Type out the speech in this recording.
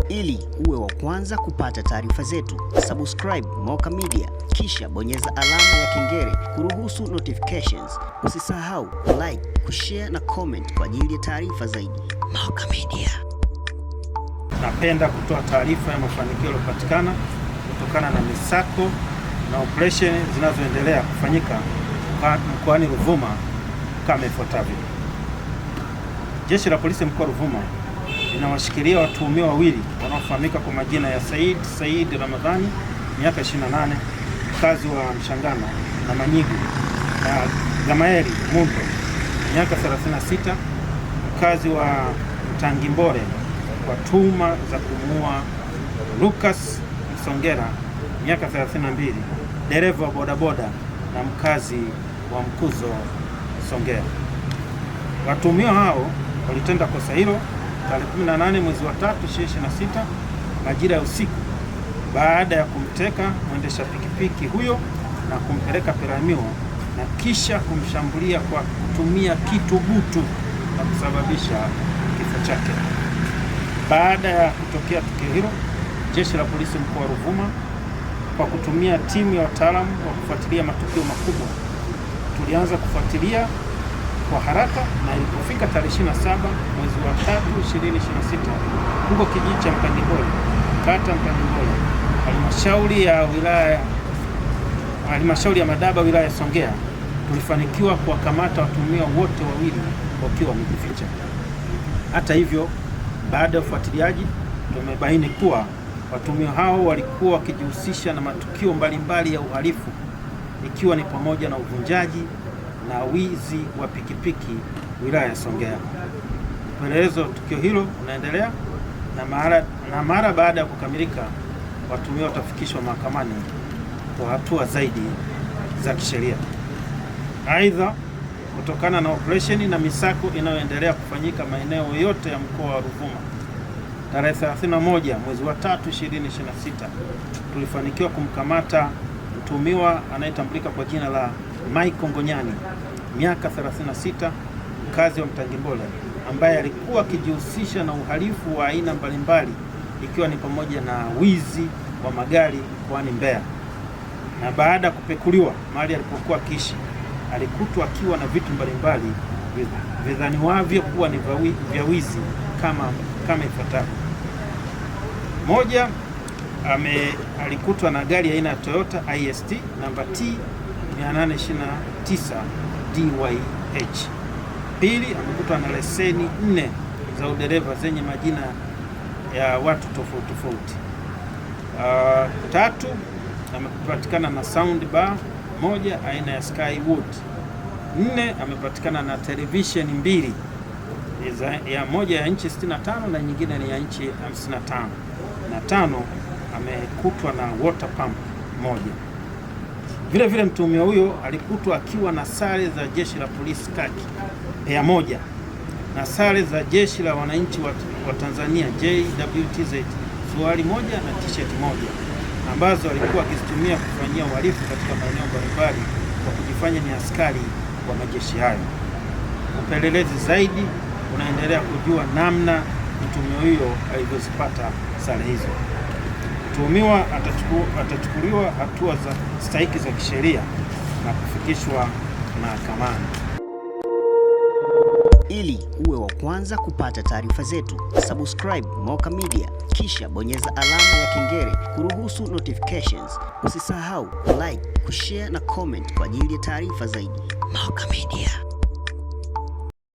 Ili uwe wa kwanza kupata taarifa zetu, subscribe Moka Media, kisha bonyeza alama ya kengele kuruhusu notifications. Usisahau like, kushare na comment kwa ajili ya taarifa zaidi. Moka Media. Napenda kutoa taarifa ya mafanikio yaliyopatikana kutokana na misako na operation zinazoendelea kufanyika mkoani Ruvuma kama ifuatavyo. Jeshi la polisi mkoa wa Ruvuma linawashikilia watuhumiwa wawili wanaofahamika kwa majina ya Said Ramadhani miaka 28, mkazi wa Mshangano na Manyigu, na Gamaeli Mundo miaka 36, mkazi wa Mtangimbole, kwa tuhuma za kumuua Lucas Msongera miaka 32, dereva wa bodaboda na mkazi wa Mkuzo Songea. Watuhumiwa hao walitenda kosa hilo tarehe 18 mwezi wa 3 2026 majira ya usiku, baada ya kumteka mwendesha pikipiki huyo na kumpeleka Peramiho na kisha kumshambulia kwa kutumia kitu butu na kusababisha kifo chake. Baada ya kutokea tukio hilo, jeshi la polisi mkoa wa Ruvuma kwa kutumia timu ya wataalamu wa kufuatilia matukio makubwa tulianza kufuatilia kwa haraka, na ilipofika tarehe 27 mwezi wa 3 2026 huko kijiji cha Mtangimbole, kata Mtangimbole, halmashauri ya Madaba, wilaya ya Songea, tulifanikiwa kuwakamata watuhumiwa wote wawili wakiwa wamejificha. Hata hivyo, baada ya ufuatiliaji tumebaini kuwa watuhumiwa hao walikuwa wakijihusisha na matukio mbalimbali ya uhalifu, ikiwa ni pamoja na uvunjaji na wizi wa pikipiki wilaya ya Songea. Upelelezi wa tukio hilo unaendelea na mara baada ya kukamilika, watuhumiwa watafikishwa mahakamani kwa hatua zaidi za kisheria. Aidha, kutokana na operesheni na misako inayoendelea kufanyika maeneo yote ya mkoa wa Ruvuma, tarehe 31 mwezi wa 3 2026 tulifanikiwa kumkamata mtuhumiwa anayetambulika kwa jina la Michael Ngonyani miaka 36, mkazi wa Mtangimbole, ambaye alikuwa akijihusisha na uhalifu wa aina mbalimbali, ikiwa ni pamoja na wizi wa magari mkoani Mbeya. Na baada ya kupekuliwa mahali alipokuwa akiishi, alikutwa akiwa na vitu mbalimbali vidhaniwavyo kuwa ni vya wizi kama ifuatavyo. Moja, alikutwa na gari aina ya Toyota IST namba T 829 DYH. Pili, amekutwa na leseni 4 za udereva zenye majina ya watu tofauti tofauti. Tatu, amepatikana na sound bar moja aina ya Skywood. 4, amepatikana na television 2, ya moja ya inchi 65 na nyingine ni ya inchi 55. Na 5, amekutwa na water pump moja. Vile vile mtuhumiwa huyo alikutwa akiwa na sare za jeshi la polisi kaki ya moja na sare za jeshi la wananchi wa Tanzania JWTZ suruali moja na t-shirt moja, ambazo alikuwa akizitumia kufanyia uhalifu katika maeneo mbalimbali kwa kujifanya ni askari wa majeshi hayo. Upelelezi zaidi unaendelea kujua namna mtuhumiwa huyo alivyozipata sare hizo. Mtuhumiwa atachukuliwa hatua za stahiki za kisheria na kufikishwa mahakamani. Ili uwe wa kwanza kupata taarifa zetu, subscribe Moka Media, kisha bonyeza alama ya kengele kuruhusu notifications. Usisahau like, kushare na comment kwa ajili ya taarifa zaidi. Moka Media.